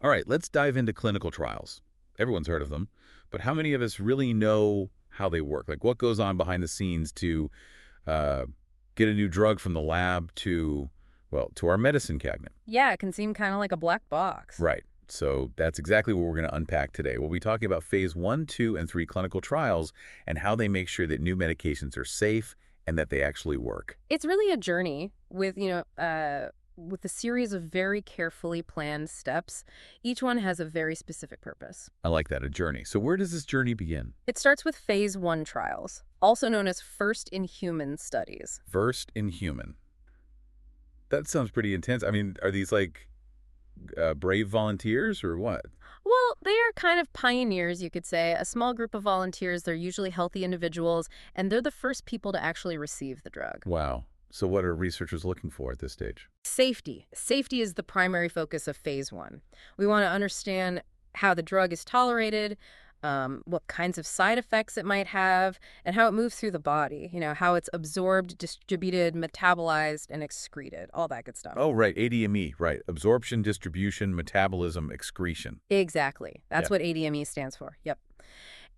All right, let's dive into clinical trials. Everyone's heard of them, but how many of us really know how they work? Like what goes on behind the scenes to uh, get a new drug from the lab to, well, to our medicine cabinet? Yeah, it can seem kind of like a black box. Right. So that's exactly what we're going to unpack today. We'll be talking about phase 1, 2, and 3 clinical trials and how they make sure that new medications are safe and that they actually work. It's really a journey with a series of very carefully planned steps. Each one has a very specific purpose. I like that, a journey. So where does this journey begin? It starts with phase 1 trials, also known as first in human studies. First in human. That sounds pretty intense. I mean, are these like brave volunteers or what? Well, they are kind of pioneers, you could say, a small group of volunteers. They're usually healthy individuals, and they're the first people to actually receive the drug. Wow. So what are researchers looking for at this stage? Safety. Safety is the primary focus of phase 1. We want to understand how the drug is tolerated, what kinds of side effects it might have, and how it moves through the body. How it's absorbed, distributed, metabolized, and excreted, all that good stuff. Oh, right. ADME, right. Absorption, distribution, metabolism, excretion. Exactly. Yeah. That's what ADME stands for. Yep.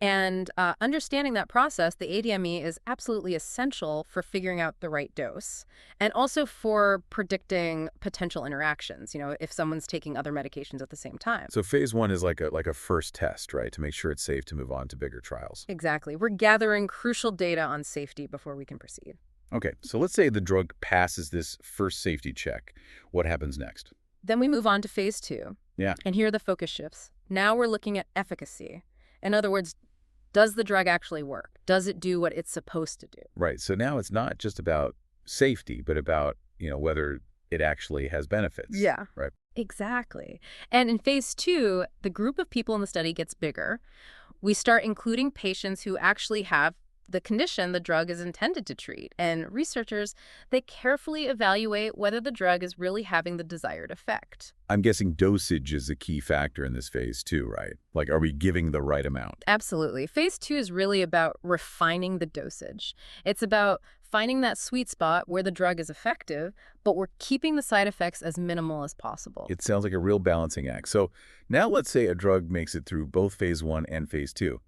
And understanding that process, the ADME is absolutely essential for figuring out the right dose and also for predicting potential interactions, if someone's taking other medications at the same time. So phase 1 is like a first test, right, to make sure it's safe to move on to bigger trials. Exactly. We're gathering crucial data on safety before we can proceed. Okay, so let's say the drug passes this first safety check. What happens next? Then we move on to phase 2. Yeah. And here the focus shifts. Now we're looking at efficacy. In other words, does the drug actually work? Does it do what it's supposed to do? Right. So now it's not just about safety, but about, whether it actually has benefits. Yeah. Right. Exactly. And in phase 2, the group of people in the study gets bigger. We start including patients who actually have the condition the drug is intended to treat. And researchers, they carefully evaluate whether the drug is really having the desired effect. I'm guessing dosage is a key factor in this phase too, right? Like, are we giving the right amount? Absolutely. Phase 2 is really about refining the dosage. It's about finding that sweet spot where the drug is effective, but we're keeping the side effects as minimal as possible. It sounds like a real balancing act. So now let's say a drug makes it through both phase 1 and phase 2.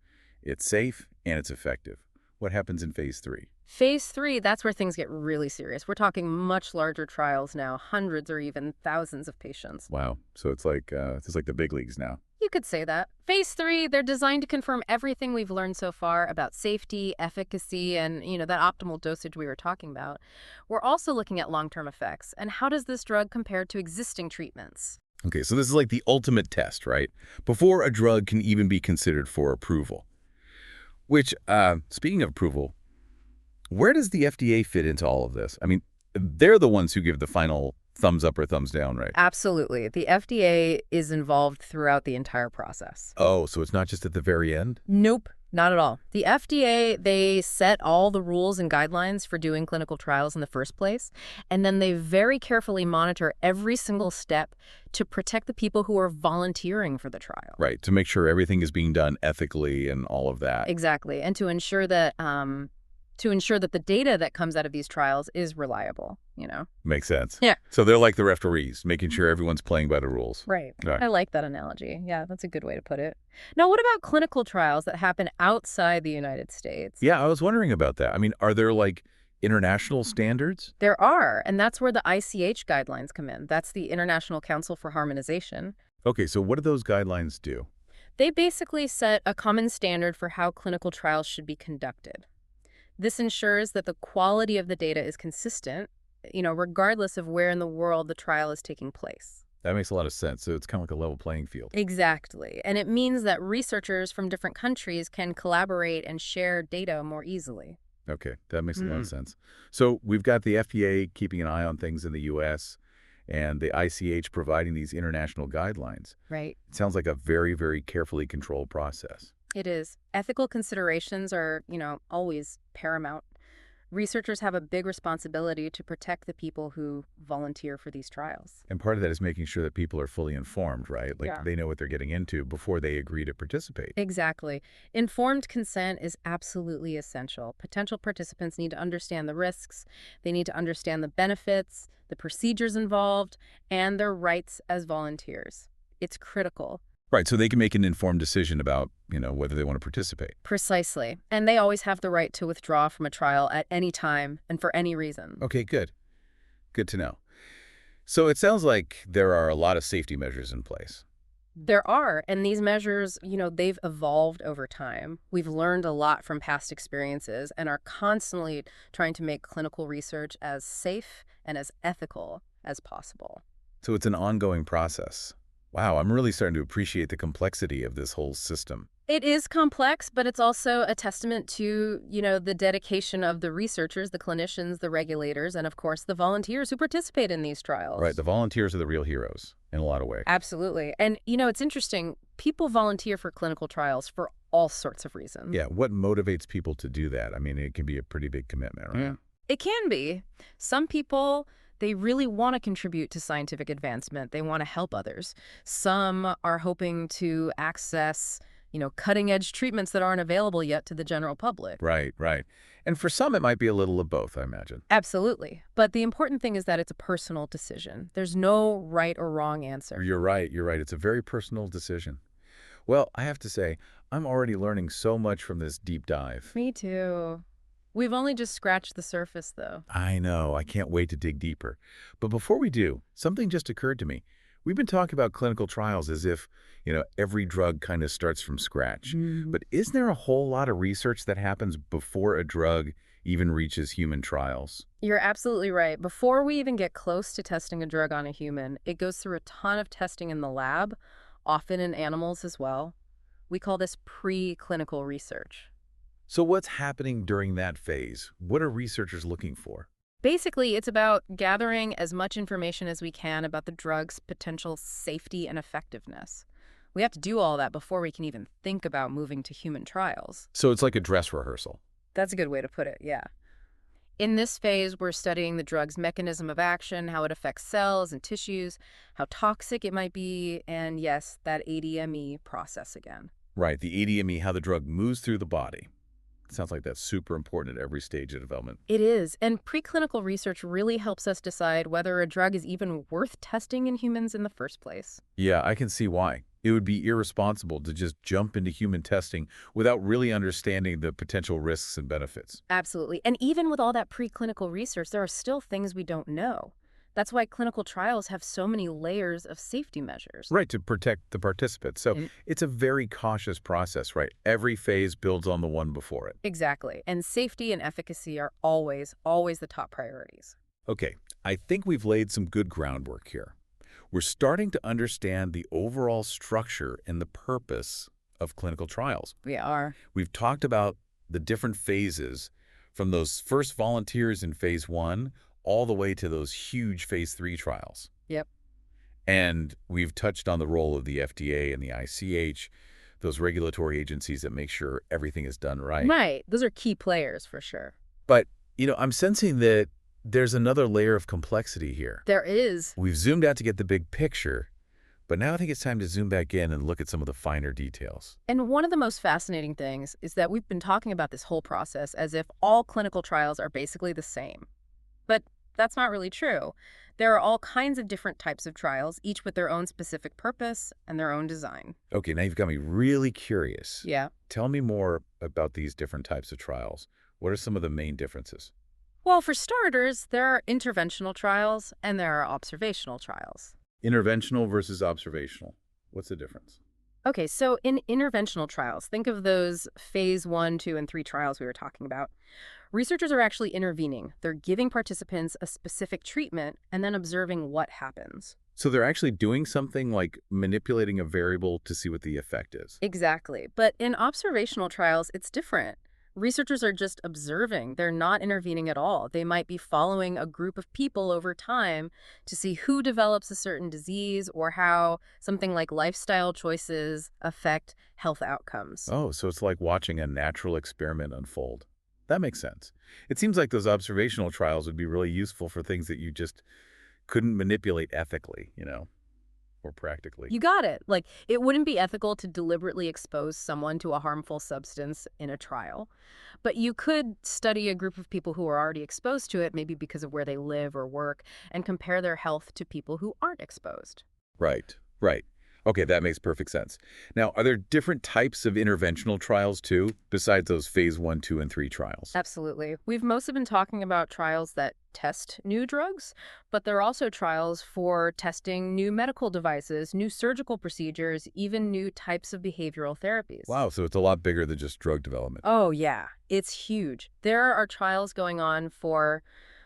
It's safe and it's effective. What happens in phase 3? Phase 3, that's where things get really serious. We're talking much larger trials now, hundreds or even thousands of patients. Wow. So it's like the big leagues now. You could say that. Phase 3, they're designed to confirm everything we've learned so far about safety, efficacy, and, that optimal dosage we were talking about. We're also looking at long-term effects. And how does this drug compare to existing treatments? Okay, so this is like the ultimate test, right? Before a drug can even be considered for approval. Which, speaking of approval, where does the FDA fit into all of this? I mean, they're the ones who give the final thumbs up or thumbs down, right? Absolutely. The FDA is involved throughout the entire process. Oh, so it's not just at the very end? Nope, not at all. The FDA, they set all the rules and guidelines for doing clinical trials in the first place, and then they very carefully monitor every single step to protect the people who are volunteering for the trial. Right, to make sure everything is being done ethically and all of that. Exactly, and to ensure that the data that comes out of these trials is reliable. Makes sense. Yeah. So they're like the referees, making sure everyone's playing by the rules. Right. Right. I like that analogy. Yeah, that's a good way to put it. Now, what about clinical trials that happen outside the United States? Yeah, I was wondering about that. I mean, are there like international standards? There are, and that's where the ICH guidelines come in. That's the International Council for Harmonization. Okay, so what do those guidelines do? They basically set a common standard for how clinical trials should be conducted. This ensures that the quality of the data is consistent, regardless of where in the world the trial is taking place. That makes a lot of sense. So it's kind of like a level playing field. Exactly. And it means that researchers from different countries can collaborate and share data more easily. Okay, that makes a lot of sense. So we've got the FDA keeping an eye on things in the U.S. and the ICH providing these international guidelines. Right. It sounds like a very, very carefully controlled process. It is. Ethical considerations are, always paramount. Researchers have a big responsibility to protect the people who volunteer for these trials. And part of that is making sure that people are fully informed, right? Like Yeah. they know what they're getting into before they agree to participate. Exactly. Informed consent is absolutely essential. Potential participants need to understand the risks, they need to understand the benefits, the procedures involved, and their rights as volunteers. It's critical. Right, so they can make an informed decision about, whether they want to participate. Precisely. And they always have the right to withdraw from a trial at any time and for any reason. Okay, good. Good to know. So it sounds like there are a lot of safety measures in place. There are, and these measures, they've evolved over time. We've learned a lot from past experiences and are constantly trying to make clinical research as safe and as ethical as possible. So it's an ongoing process. Wow, I'm really starting to appreciate the complexity of this whole system. It is complex, but it's also a testament to, the dedication of the researchers, the clinicians, the regulators, and of course the volunteers who participate in these Right, trials. the volunteers are the real heroes in a lot of ways. Absolutely. And, it's interesting. People volunteer for clinical trials for all sorts of reasons. Yeah, what motivates people to do that? I mean, it can be a pretty big commitment, right? Yeah. It can be. Some people, they really want to contribute to scientific advancement. They want to help others. Some are hoping to access, cutting-edge treatments that aren't available yet to the general public. Right, right. And for some, it might be a little of both, I imagine. Absolutely. But the important thing is that it's a personal decision. There's no right or wrong answer. You're right, you're right. It's a very personal decision. Well, I have to say, I'm already learning so much from this deep dive. Me too. We've only just scratched the surface, though. I know, I can't wait to dig deeper. But before we do, something just occurred to me. We've been talking about clinical trials as if, every drug kind of starts from scratch. But isn't there a whole lot of research that happens before a drug even reaches human trials? You're absolutely right. Before we even get close to testing a drug on a human, it goes through a ton of testing in the lab, often in animals as well. We call this preclinical research. So what's happening during that phase? What are researchers looking for? Basically, it's about gathering as much information as we can about the drug's potential safety and effectiveness. We have to do all that before we can even think about moving to human trials. So it's like a dress rehearsal. That's a good way to put it, yeah. In this phase, we're studying the drug's mechanism of action, how it affects cells and tissues, how toxic it might be, and yes, that ADME process again. Right, the ADME, how the drug moves through the body. Sounds like that's super important at every stage of development. It is, and preclinical research really helps us decide whether a drug is even worth testing in humans in the first place. Yeah, I can see why. It would be irresponsible to just jump into human testing without really understanding the potential risks and benefits. Absolutely. And even with all that preclinical research, there are still things we don't know. That's why clinical trials have so many layers of safety measures. Right, to protect the participants. So it's a very cautious process, right? Every phase builds on the one before it. Exactly. And safety and efficacy are always, always the top priorities. Okay, I think we've laid some good groundwork here. We're starting to understand the overall structure and the purpose of clinical trials. We are. We've talked about the different phases from those first volunteers in phase 1 all the way to those huge phase 3 trials. Yep. And we've touched on the role of the FDA and the ICH, those regulatory agencies that make sure everything is done right. Right. Those are key players for sure. But, I'm sensing that there's another layer of complexity here. There is. We've zoomed out to get the big picture, but now I think it's time to zoom back in and look at some of the finer details. And one of the most fascinating things is that we've been talking about this whole process as if all clinical trials are basically the same. But that's not really true. There are all kinds of different types of trials, each with their own specific purpose and their own design. Okay, now you've got me really curious. Yeah. Tell me more about these different types of trials. What are some of the main differences? Well, for starters, there are interventional trials and there are observational trials. Interventional versus observational. What's the difference? Okay, so in interventional trials, think of those phase 1, 2, and 3 trials we were talking about. Researchers are actually intervening. They're giving participants a specific treatment and then observing what happens. So they're actually doing something like manipulating a variable to see what the effect is. Exactly. But in observational trials, it's different. Researchers are just observing. They're not intervening at all. They might be following a group of people over time to see who develops a certain disease or how something like lifestyle choices affect health outcomes. Oh, so it's like watching a natural experiment unfold. That makes sense. It seems like those observational trials would be really useful for things that you just couldn't manipulate ethically, or practically. You got it. Like, it wouldn't be ethical to deliberately expose someone to a harmful substance in a trial. But you could study a group of people who are already exposed to it, maybe because of where they live or work, and compare their health to people who aren't exposed. Right, right. Okay, that makes perfect sense. Now, are there different types of interventional trials too, besides those phase 1, 2, and 3 trials? Absolutely. We've mostly been talking about trials that test new drugs, but there are also trials for testing new medical devices, new surgical procedures, even new types of behavioral therapies. Wow, so it's a lot bigger than just drug development. Oh, yeah, it's huge. There are trials going on for,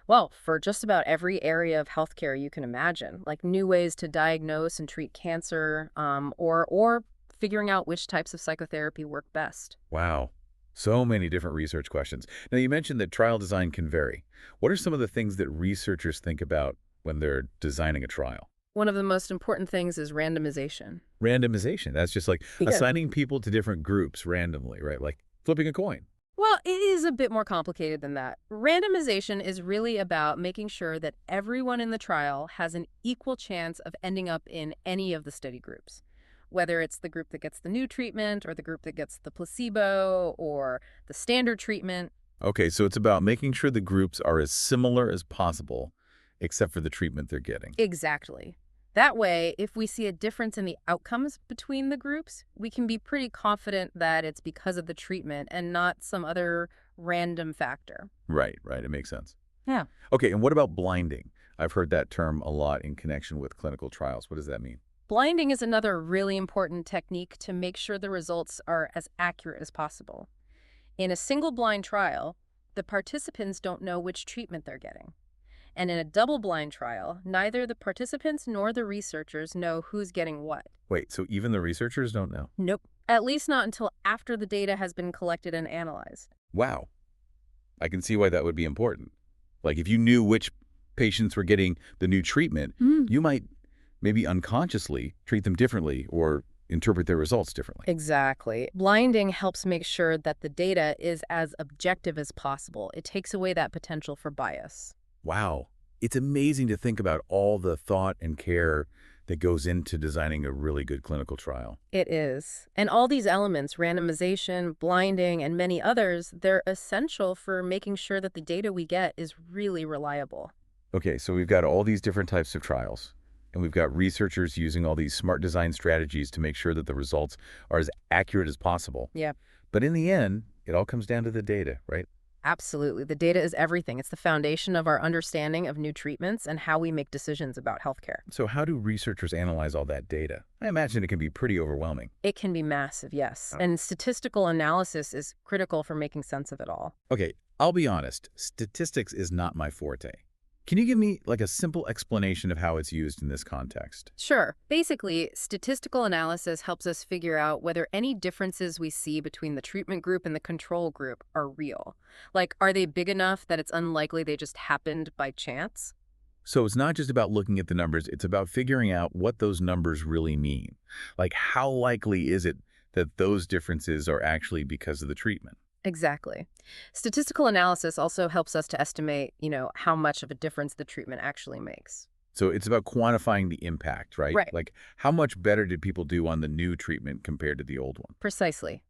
well, for just about every area of healthcare you can imagine, like new ways to diagnose and treat cancer, or figuring out which types of psychotherapy work best. Wow, so many different research questions. Now, you mentioned that trial design can vary. What are some of the things that researchers think about when they're designing a trial? One of the most important things is randomization. Randomization, that's just like Yeah. assigning people to different groups randomly, right? Like flipping a coin. Well, it is a bit more complicated than that. Randomization is really about making sure that everyone in the trial has an equal chance of ending up in any of the study groups, whether it's the group that gets the new treatment or the group that gets the placebo or the standard treatment. Okay, so it's about making sure the groups are as similar as possible, except for the treatment they're getting. Exactly. That way, if we see a difference in the outcomes between the groups, we can be pretty confident that it's because of the treatment and not some other random factor. Right, right. It makes sense. Yeah. Okay, and what about blinding? I've heard that term a lot in connection with clinical trials. What does that mean? Blinding is another really important technique to make sure the results are as accurate as possible. In a single blind trial, the participants don't know which treatment they're getting. And in a double blind trial, neither the participants nor the researchers know who's getting what. Wait, so even the researchers don't know? Nope. At least not until after the data has been collected and analyzed. Wow. I can see why that would be important. Like if you knew which patients were getting the new treatment, you might maybe unconsciously treat them differently or interpret their results differently. Exactly. Blinding helps make sure that the data is as objective as possible. It takes away that potential for bias. Wow. It's amazing to think about all the thought and care that goes into designing a really good clinical trial. It is. And all these elements, randomization, blinding, and many others, they're essential for making sure that the data we get is really reliable. Okay, so we've got all these different types of trials, and we've got researchers using all these smart design strategies to make sure that the results are as accurate as possible. Yeah, But in the end, it all comes down to the data, right? absolutely. The data is everything. It's the foundation of our understanding of new treatments and how we make decisions about healthcare. So how do researchers analyze all that data? I imagine it can be pretty overwhelming. It can be massive, yes. And statistical analysis is critical for making sense of it all. Okay, I'll be honest, statistics is not my forte. Can you give me like a simple explanation of how it's used in this context? Sure. Basically, statistical analysis helps us figure out whether any differences we see between the treatment group and the control group are real. Like, are they big enough that it's unlikely they just happened by chance? So it's not just about looking at the numbers, it's about figuring out what those numbers really mean. Like how likely is it that those differences are actually because of the treatment? Exactly. Statistical analysis also helps us to estimate, how much of a difference the treatment actually makes. So it's about quantifying the impact, right? Right. Like how much better did people do on the new treatment compared to the old one? Precisely.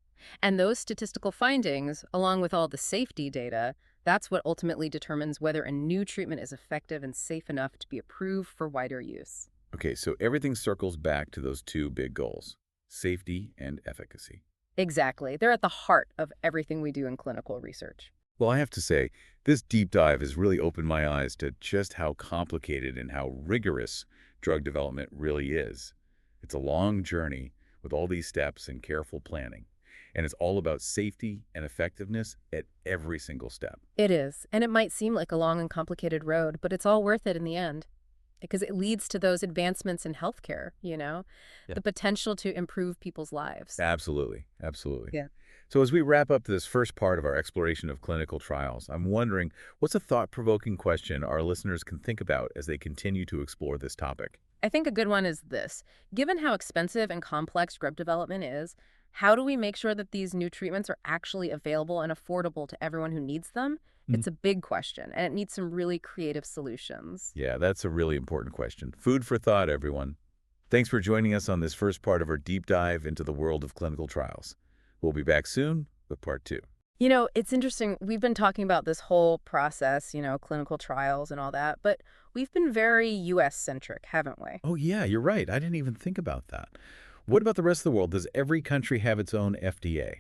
And those statistical findings, along with all the safety data, that's what ultimately determines whether a new treatment is effective and safe enough to be approved for wider use. Okay, so everything circles back to those two big goals, safety and efficacy. Exactly. They're at the heart of everything we do in clinical research. Well, I have to say, this deep dive has really opened my eyes to just how complicated and how rigorous drug development really is. It's a long journey with all these steps and careful planning, and it's all about safety and effectiveness at every single step. It is. And it might seem like a long and complicated road, but it's all worth it in the end. Because it leads to those advancements in healthcare, Yeah. the potential to improve people's lives. Absolutely, absolutely. Yeah. So as we wrap up this first part of our exploration of clinical trials, I'm wondering, what's a thought-provoking question our listeners can think about as they continue to explore this topic? I think a good one is this. Given how expensive and complex drug development is, how do we make sure that these new treatments are actually available and affordable to everyone who needs them? Mhm. It's a big question, and it needs some really creative solutions. Yeah, that's a really important question. Food for thought, everyone. Thanks for joining us on this first part of our deep dive into the world of clinical trials. We'll be back soon with part 2. It's interesting. We've been talking about this whole process, clinical trials and all that, but we've been very US-centric, haven't we? Oh, yeah, you're right. I didn't even think about that. What about the rest of the world? Does every country have its own FDA?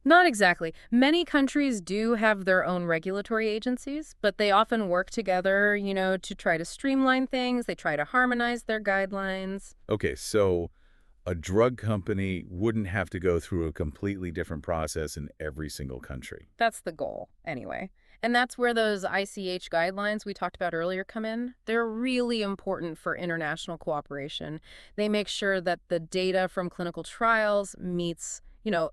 Not exactly. Many countries do have their own regulatory agencies, but they often work together, to try to streamline things. They try to harmonize their guidelines. Okay, so a drug company wouldn't have to go through a completely different process in every single country. That's the goal, anyway. And that's where those ICH guidelines we talked about earlier come in. They're really important for international cooperation. They make sure that the data from clinical trials meets,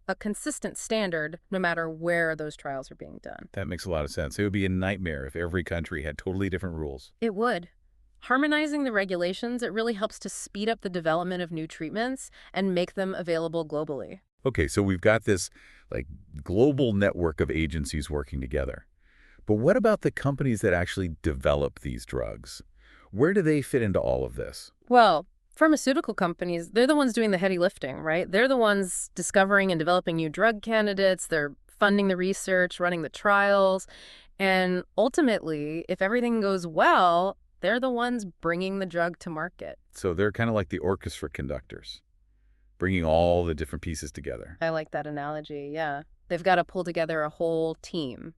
a consistent standard no matter where those trials are being done. That makes a lot of sense. It would be a nightmare if every country had totally different rules. It would. Harmonizing the regulations, it really helps to speed up the development of new treatments and make them available globally. Okay, so we've got this like global network of agencies working together. But what about the companies that actually develop these drugs? Where do they fit into all of this? Well, pharmaceutical companies, they're the ones doing the heavy lifting, right? They're the ones discovering and developing new drug candidates. They're funding the research, running the trials. And ultimately, if everything goes well, they're the ones bringing the drug to market. So they're kind of like the orchestra conductors, bringing all the different pieces together. I like that analogy, yeah. They've got to pull together a whole team.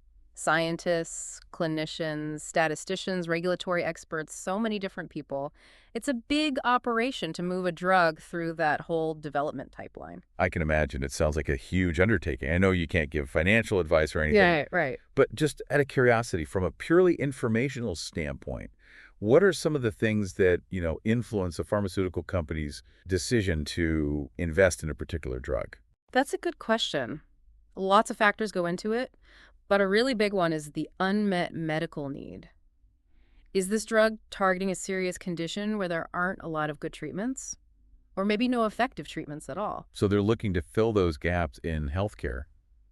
Scientists, clinicians, statisticians, regulatory experts, so many different people. It's a big operation to move a drug through that whole development pipeline. I can imagine it sounds like a huge undertaking. I know you can't give financial advice or anything, Yeah, right. but just out of curiosity, from a purely informational standpoint, what are some of the things that, influence a pharmaceutical company's decision to invest in a particular drug? That's a good question. Lots of factors go into it, but a really big one is the unmet medical need. Is this drug targeting a serious condition where there aren't a lot of good treatments? Or maybe no effective treatments at all? So they're looking to fill those gaps in healthcare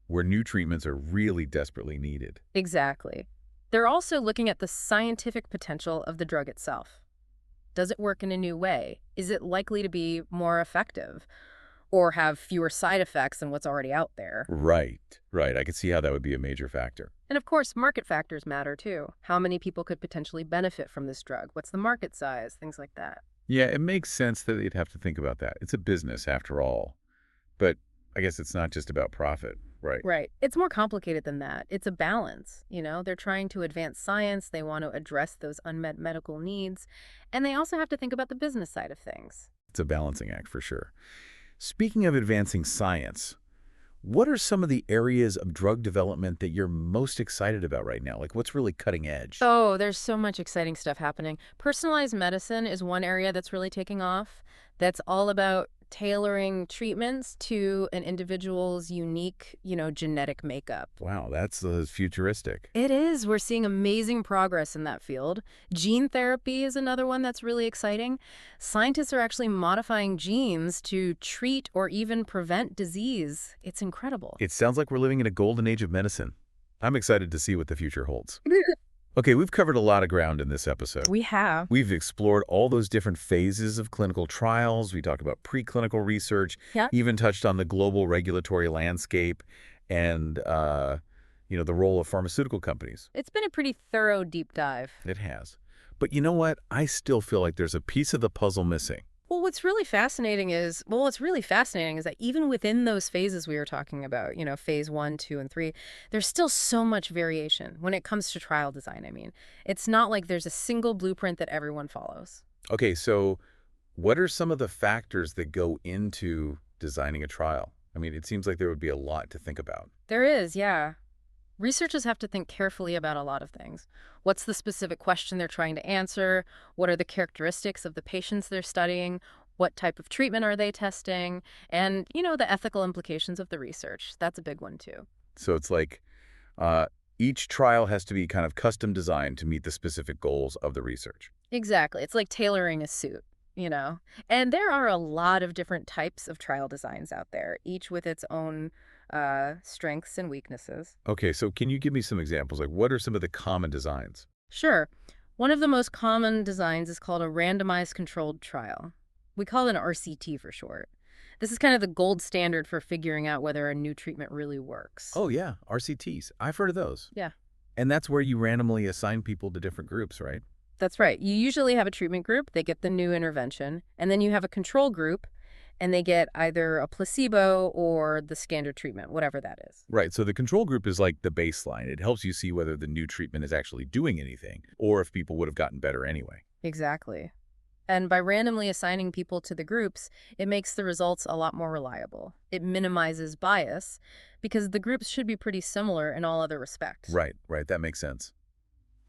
where new treatments are really desperately needed. Exactly. They're also looking at the scientific potential of the drug itself. Does it work in a new way? Is it likely to be more effective or have fewer side effects than what's already out there? Right, right. I could see how that would be a major factor. And of course, market factors matter too. How many people could potentially benefit from this drug? What's the market size? Things like that. Yeah, it makes sense that they'd have to think about that. It's a business after all. But I guess it's not just about profit, right? Right. It's more complicated than that. It's a balance. They're trying to advance science. They want to address those unmet medical needs. And they also have to think about the business side of things. It's a balancing act for sure. Speaking of advancing science, what are some of the areas of drug development that you're most excited about right now? Like what's really cutting edge? Oh, there's so much exciting stuff happening. Personalized medicine is one area that's really taking off. That's all about tailoring treatments to an individual's unique, genetic makeup. Wow, that's futuristic. It is. We're seeing amazing progress in that field. Gene therapy is another one that's really exciting. Scientists are actually modifying genes to treat or even prevent disease. It's incredible. It sounds like we're living in a golden age of medicine. I'm excited to see what the future holds. Okay, we've covered a lot of ground in this episode. We have. We've explored all those different phases of clinical trials. We talked about preclinical research, Yeah. even touched on the global regulatory landscape and, the role of pharmaceutical companies. It's been a pretty thorough deep dive. It has. But you know what? I still feel like there's a piece of the puzzle missing. What's really fascinating is that even within those phases we were talking about, phase 1, 2, and 3, there's still so much variation when it comes to trial design. I mean, it's not like there's a single blueprint that everyone follows. Okay, so what are some of the factors that go into designing a trial? I mean, it seems like there would be a lot to think about. There is, yeah. Researchers have to think carefully about a lot of things. What's the specific question they're trying to answer? What are the characteristics of the patients they're studying? What type of treatment are they testing? And, the ethical implications of the research. That's a big one, too. So it's like uh, each trial has to be kind of custom designed to meet the specific goals of the research. Exactly. It's like tailoring a suit. And there are a lot of different types of trial designs out there, each with its own strengths and weaknesses. Okay, so can you give me some examples? Like, what are some of the common designs? Sure. One of the most common designs is called a randomized controlled trial. We call it an RCT for short. This is kind of the gold standard for figuring out whether a new treatment really works. Oh, yeah, RCTs. I've heard of those. Yeah, And that's where you randomly assign people to different groups, right? that's right. You usually have a treatment group, they get the new intervention, and then you have a control group, and they get either a placebo or the standard treatment, whatever that is. Right, so the control group is like the baseline. It helps you see whether the new treatment is actually doing anything or if people would have gotten better anyway. Exactly. And by randomly assigning people to the groups, it makes the results a lot more reliable. It minimizes bias because the groups should be pretty similar in all other respects. Right, that makes sense.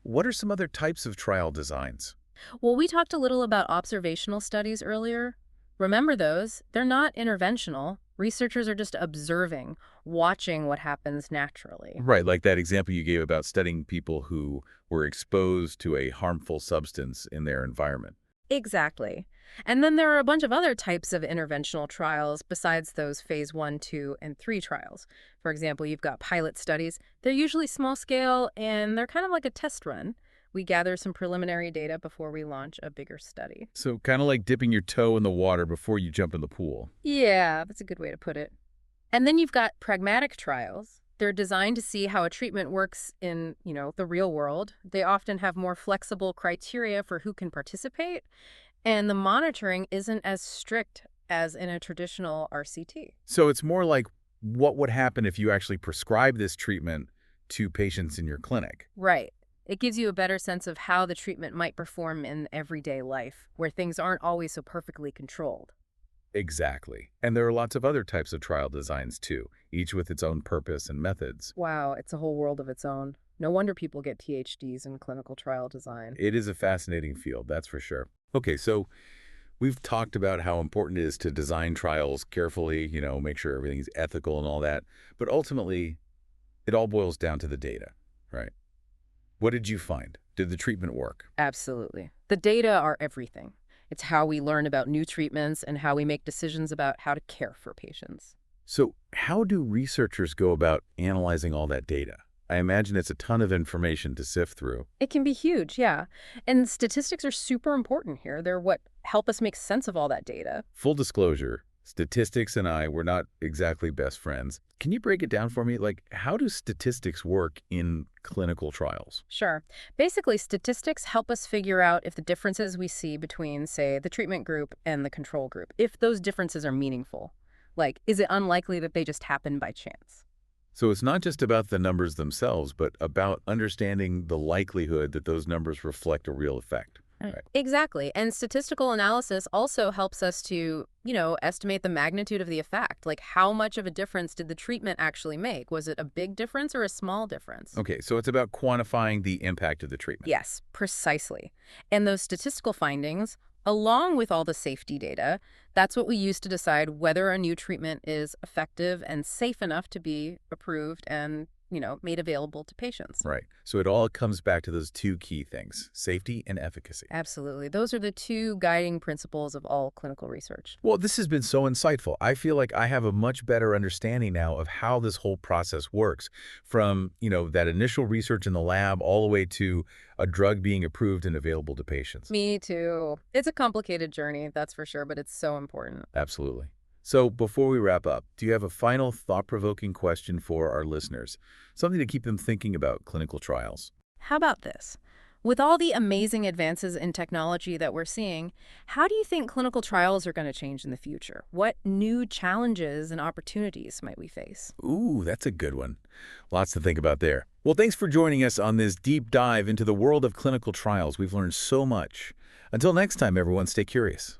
What are some other types of trial designs? Well, we talked a little about observational studies earlier. Remember those? They're not interventional. Researchers are just observing, watching what happens naturally. Right, like that example you gave about studying people who were exposed to a harmful substance in their environment. Exactly. And then there are a bunch of other types of interventional trials besides those phase 1, 2, and 3 trials. For example, you've got pilot studies. They're usually small scale and they're kind of like a test run. We gather some preliminary data before we launch a bigger study. So kind of like dipping your toe in the water before you jump in the pool. Yeah, that's a good way to put it. And then you've got pragmatic trials. They're designed to see how a treatment works in, the real world. They often have more flexible criteria for who can participate, and the monitoring isn't as strict as in a traditional RCT. So it's more like what would happen if you actually prescribe this treatment to patients in your clinic. Right. It gives you a better sense of how the treatment might perform in everyday life, where things aren't always so perfectly controlled. Exactly. And there are lots of other types of trial designs too, each with its own purpose and methods. Wow, it's a whole world of its own. No wonder people get PhDs in clinical trial design. It is a fascinating field, that's for sure. Okay, so we've talked about how important it is to design trials carefully, make sure everything's ethical and all that. But ultimately, it all boils down to the data, right? What did you find? Did the treatment work? Absolutely. The data are everything. It's how we learn about new treatments and how we make decisions about how to care for patients. So how do researchers go about analyzing all that data? I imagine it's a ton of information to sift through. It can be huge, yeah. And statistics are super important here. They're what help us make sense of all that data. Full disclosure, statistics and I were not exactly best friends. Can you break it down for me? Like, how do statistics work in clinical trials? Sure. Basically, statistics help us figure out if the differences we see between, say, the treatment group and the control group, if those differences are meaningful. Like, is it unlikely that they just happen by chance? So it's not just about the numbers themselves, but about understanding the likelihood that those numbers reflect a real effect. Right. Exactly. And statistical analysis also helps us to, estimate the magnitude of the effect. Like, how much of a difference did the treatment actually make? Was it a big difference or a small difference? Okay, so it's about quantifying the impact of the treatment. Yes, precisely. And those statistical findings, along with all the safety data, that's what we use to decide whether a new treatment is effective and safe enough to be approved and, made available to patients. Right. So it all comes back to those two key things, safety and efficacy. Absolutely. Those are the two guiding principles of all clinical research. Well, this has been so insightful. I feel like I have a much better understanding now of how this whole process works from, that initial research in the lab all the way to a drug being approved and available to patients. Me too. It's a complicated journey, that's for sure, but it's so important. Absolutely. So before we wrap up, do you have a final thought-provoking question for our listeners? Something to keep them thinking about clinical trials. How about this? With all the amazing advances in technology that we're seeing, how do you think clinical trials are going to change in the future? What new challenges and opportunities might we face? Ooh, that's a good one. Lots to think about there. Well, thanks for joining us on this deep dive into the world of clinical trials. We've learned so much. Until next time, everyone, stay curious.